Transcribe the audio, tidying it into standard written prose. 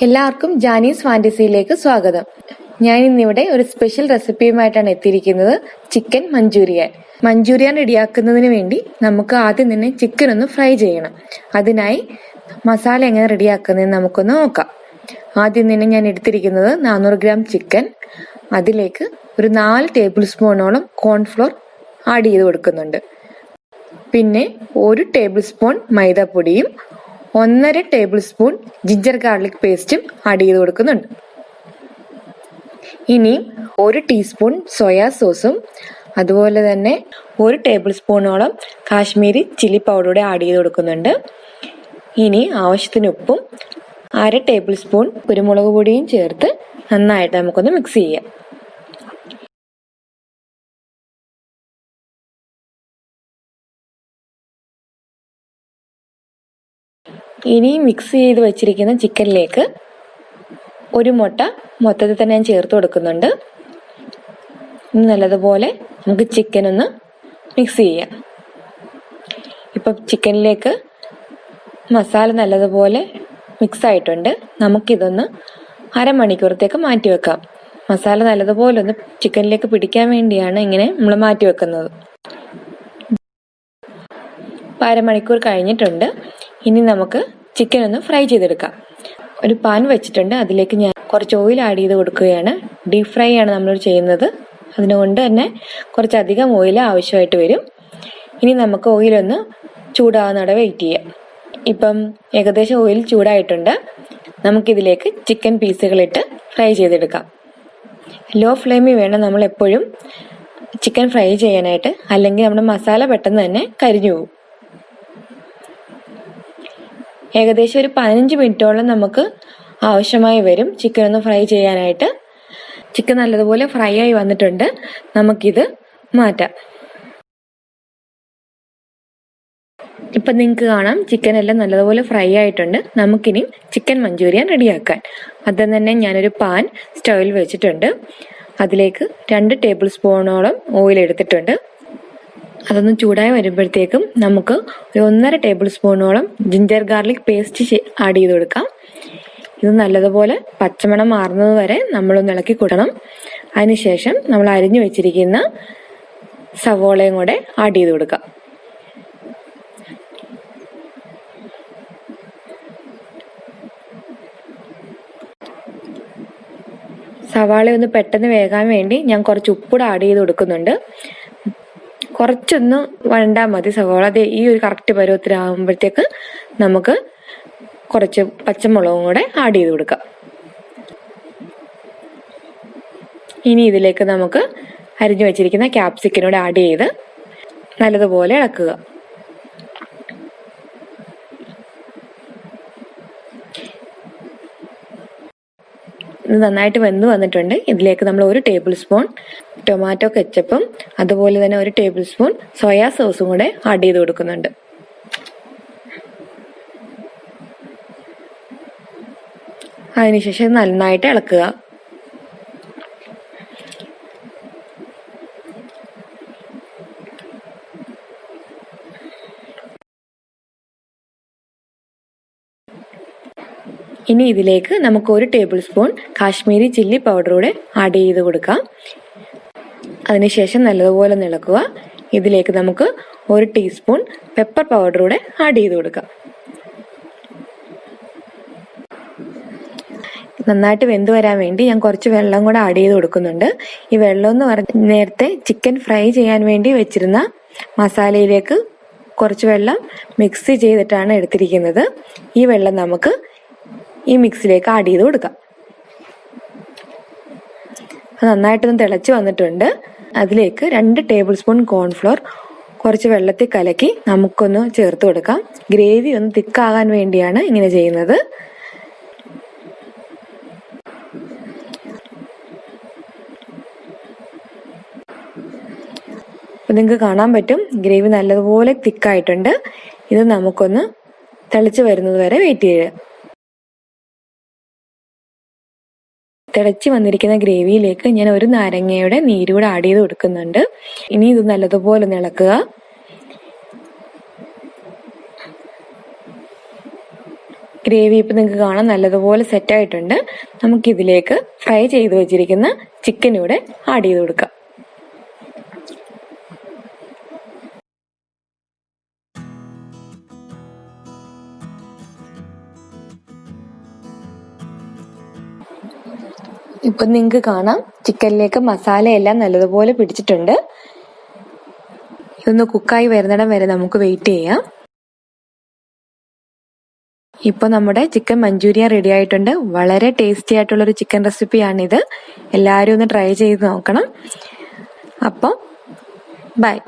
എല്ലാവർക്കും ജാനീസ് ഫാന്റസിയിലേക്ക് സ്വാഗതം. ഞാൻ ഇന്നിവിടെ ഒരു സ്പെഷ്യൽ റെസിപ്പിയുമായിട്ടാണ് എത്തിയിരിക്കുന്നത്. Chicken manchurian. മഞ്ചൂരിയൻ റെഡിയാക്കുന്നതിന് വേണ്ടി നമുക്ക് ആദ്യം തന്നെ ചിക്കൻ ഒന്ന് ഫ്രൈ ചെയ്യണം. അതിനായി മസാല എങ്ങനെ റെഡിയാക്കുന്നതെന്ന് നമുക്കൊന്ന് നോക്കാം. ആദ്യം തന്നെ ഞാൻ എടുത്തിരിക്കുന്നത് 400 ഗ്രാം ചിക്കൻ. അതിലേക്ക് ഒരു 4 ടേബിൾ സ്പൂണോളം കോൺഫ്ലോർ ആഡ് ചെയ്ത് കൊടുക്കുന്നുണ്ട്. പിന്നെ 1 ടേബിൾ സ്പൂൺ മൈദാപ്പൊടിയും 1.5 ടേബിൾ സ്പൂൺ ജിഞ്ചർ ഗാർലിക് പേസ്റ്റും ആഡ് ചെയ്ത് കൊടുക്കുന്നുണ്ട്. ഇനി 1 ടീസ്പൂൺ സോയാ സോസും അതുപോലെ തന്നെ 1 ടേബിൾ സ്പൂണോളം കാശ്മീരി ചില്ലി പൗഡറും ആഡ് ചെയ്ത് കൊടുക്കുന്നുണ്ട്. ഇനി ആവശ്യത്തിന് ഉപ്പും 1/2 ടേബിൾ സ്പൂൺ കുരുമുളക് പൊടിയും ചേർത്ത് നന്നായിട്ട് നമുക്കൊന്ന് മിക്സ് ചെയ്യാം. ഇനി മിക്സ് ചെയ്ത് വെച്ചിരിക്കുന്ന ചിക്കനിലേക്ക് 1 മുട്ട മൊത്തത്തിൽ തന്നെ ഞാൻ ചേർത്ത് കൊടുക്കുന്നുണ്ട്. നല്ലതുപോലെ നമുക്ക് ചിക്കൻ ഒന്ന് മിക്സ് ചെയ്യാം. ഇപ്പം ചിക്കനിലേക്ക് മസാല നല്ലതുപോലെ മിക്സ് ആയിട്ടുണ്ട്. നമുക്കിതൊന്ന് അരമണിക്കൂറത്തേക്ക് മാറ്റി വെക്കാം. മസാല നല്ലതുപോലെ ഒന്ന് ചിക്കനിലേക്ക് പിടിക്കാൻ വേണ്ടിയാണ് ഇങ്ങനെ നമ്മൾ മാറ്റി വെക്കുന്നത്. അരമണിക്കൂർ കഴിഞ്ഞിട്ടുണ്ട്. ഇനി നമുക്ക് ചിക്കൻ ഒന്ന് ഫ്രൈ ചെയ്തെടുക്കാം. ഒരു പാൻ വെച്ചിട്ടുണ്ട്. അതിലേക്ക് ഞാൻ കുറച്ച് ഓയിൽ ആഡ് ചെയ്ത് കൊടുക്കുകയാണ്. ഡീപ് ഫ്രൈ ആണ് നമ്മൾ ചെയ്യുന്നത്. അതുകൊണ്ട് തന്നെ കുറച്ചധികം ഓയിൽ ആവശ്യമായിട്ട് വരും. ഇനി നമുക്ക് ഓയിലൊന്ന് ചൂടാവുന്നവിടെ വെയിറ്റ് ചെയ്യാം. ഇപ്പം ഏകദേശം ഓയിൽ ചൂടായിട്ടുണ്ട്. നമുക്കിതിലേക്ക് ചിക്കൻ പീസുകളിട്ട് ഫ്രൈ ചെയ്തെടുക്കാം. ലോ ഫ്ലെയിമിൽ വേണം നമ്മൾ എപ്പോഴും ചിക്കൻ ഫ്രൈ ചെയ്യാനായിട്ട്, അല്ലെങ്കിൽ നമ്മുടെ മസാല പെട്ടെന്ന് തന്നെ കരിഞ്ഞു പോകും. ഏകദേശം ഒരു 15 മിനിറ്റോളം നമുക്ക് ആവശ്യമായി വരും ചിക്കൻ ഒന്ന് ഫ്രൈ ചെയ്യാനായിട്ട്. ചിക്കൻ നല്ലതുപോലെ ഫ്രൈ ആയി വന്നിട്ടുണ്ട്. നമുക്കിത് മാറ്റാം. ഇപ്പം നിങ്ങൾക്ക് കാണാം ചിക്കൻ എല്ലാം നല്ലതുപോലെ ഫ്രൈ ആയിട്ടുണ്ട്. നമുക്കിനി ചിക്കൻ മഞ്ചൂരിയൻ റെഡിയാക്കാൻ ആദ്യം തന്നെ ഞാനൊരു പാൻ സ്റ്റൗവിൽ വെച്ചിട്ടുണ്ട്. അതിലേക്ക് 2 ടേബിൾ സ്പൂണോളം ഓയിൽ എടുത്തിട്ടുണ്ട്. അതൊന്ന് ചൂടായി വരുമ്പോഴത്തേക്കും നമുക്ക് ഒരു 1.5 ടേബിൾ സ്പൂണോളം ജിഞ്ചർ ഗാർലിക് പേസ്റ്റ് ആഡ് ചെയ്ത് കൊടുക്കാം. ഇത് നല്ലതുപോലെ പച്ചമണം മാറുന്നത് വരെ നമ്മളൊന്ന് ഇളക്കി കൊടുക്കണം. അതിനുശേഷം നമ്മൾ അരിഞ്ഞു വെച്ചിരിക്കുന്ന സവോളയും കൂടെ ആഡ് ചെയ്ത് കൊടുക്കാം. സവാള ഒന്ന് പെട്ടെന്ന് വേകാൻ വേണ്ടി ഞാൻ കുറച്ച് ഉപ്പൂടെ ആഡ് ചെയ്ത് കൊടുക്കുന്നുണ്ട്. കുറച്ചൊന്ന് വഴണ്ടാൽ മതി സവാള. ഈ ഒരു കറക്റ്റ് പരുവത്തിലാകുമ്പോഴത്തേക്ക് നമുക്ക് കുറച്ച് പച്ചമുളകും കൂടെ ആഡ് ചെയ്ത് കൊടുക്കാം. ഇനി ഇതിലേക്ക് നമുക്ക് അരിഞ്ഞു വെച്ചിരിക്കുന്ന ക്യാപ്സിക്കനോട് ആഡ് ചെയ്ത് നല്ലതുപോലെ ഇളക്കുക. ഇത് നന്നായിട്ട് വെന്ത് വന്നിട്ടുണ്ട്. ഇതിലേക്ക് നമ്മൾ 1 ടേബിൾ സ്പൂൺ ടൊമാറ്റോ കെച്ചപ്പും അതുപോലെ തന്നെ 1 ടേബിൾ സ്പൂൺ സോയാ സോസും കൂടെ ആഡ് ചെയ്ത് കൊടുക്കുന്നുണ്ട്. അതിനുശേഷം നന്നായിട്ട് ഇളക്കുക. ഇനി ഇതിലേക്ക് നമുക്ക് 1 ടേബിൾ സ്പൂൺ കാശ്മീരി ചില്ലി പൗഡറൂടെ ആഡ് ചെയ്ത് കൊടുക്കാം. അതിനുശേഷം നല്ലതുപോലെ ഇളക്കുക. ഇതിലേക്ക് നമുക്ക് 1 ടീസ്പൂൺ പെപ്പർ പൗഡറൂടെ ആഡ് ചെയ്ത് കൊടുക്കാം. നന്നായിട്ട് വെന്ത് വരാൻ വേണ്ടി ഞാൻ കുറച്ച് വെള്ളം കൂടെ ആഡ് ചെയ്ത് കൊടുക്കുന്നുണ്ട്. ഈ വെള്ളം എന്ന് പറഞ്ഞാൽ നേരത്തെ ചിക്കൻ ഫ്രൈ ചെയ്യാൻ വേണ്ടി വെച്ചിരുന്ന മസാലയിലേക്ക് കുറച്ച് വെള്ളം മിക്സ് ചെയ്തിട്ടാണ് എടുത്തിരിക്കുന്നത്. ഈ വെള്ളം നമുക്ക് ഈ മിക്സിലേക്ക് ആഡ് ചെയ്ത് കൊടുക്കാം. നന്നായിട്ടൊന്ന് തിളച്ച് വന്നിട്ടുണ്ട്. അതിലേക്ക് 2 ടേബിൾ സ്പൂൺ കോൺഫ്ലോർ കുറച്ച് വെള്ളത്തിൽ കലക്കി നമുക്കൊന്ന് ചേർത്ത് കൊടുക്കാം. ഗ്രേവി ഒന്ന് തിക്കാകാൻ വേണ്ടിയാണ് ഇങ്ങനെ ചെയ്യുന്നത്. നിങ്ങൾക്ക് കാണാൻ പറ്റും ഗ്രേവി നല്ലതുപോലെ തിക്കായിട്ടുണ്ട്. ഇത് നമുക്കൊന്ന് തിളച്ച് വരുന്നത് വരെ വെയിറ്റ് ചെയ്യുക. തിളച്ച് വന്നിരിക്കുന്ന ഗ്രേവിയിലേക്ക് ഞാൻ 1 നാരങ്ങയുടെ നീരൂടെ ആഡ് ചെയ്ത് കൊടുക്കുന്നുണ്ട്. ഇനി ഇത് നല്ലതുപോലെ ഒന്ന് ഇളക്കുക. ഗ്രേവി ഇപ്പം നിങ്ങൾക്ക് കാണാൻ നല്ലതുപോലെ സെറ്റായിട്ടുണ്ട്. നമുക്കിതിലേക്ക് ഫ്രൈ ചെയ്ത് വെച്ചിരിക്കുന്ന ചിക്കൻ ഇവിടെ ആഡ് ചെയ്ത് കൊടുക്കാം. ഇപ്പം നിങ്ങൾക്ക് കാണാം ചിക്കനിലേക്ക് മസാലയെല്ലാം നല്ലതുപോലെ പിടിച്ചിട്ടുണ്ട്. ഇതൊന്ന് കുക്കായി വരുന്നിടം വരെ നമുക്ക് വെയിറ്റ് ചെയ്യാം. ഇപ്പൊ നമ്മുടെ ചിക്കൻ മഞ്ചൂരിയൻ റെഡി ആയിട്ടുണ്ട്. വളരെ ടേസ്റ്റി ആയിട്ടുള്ളൊരു ചിക്കൻ റെസിപ്പിയാണിത്. എല്ലാവരും ഒന്ന് ട്രൈ ചെയ്ത് നോക്കണം. അപ്പം ബൈ.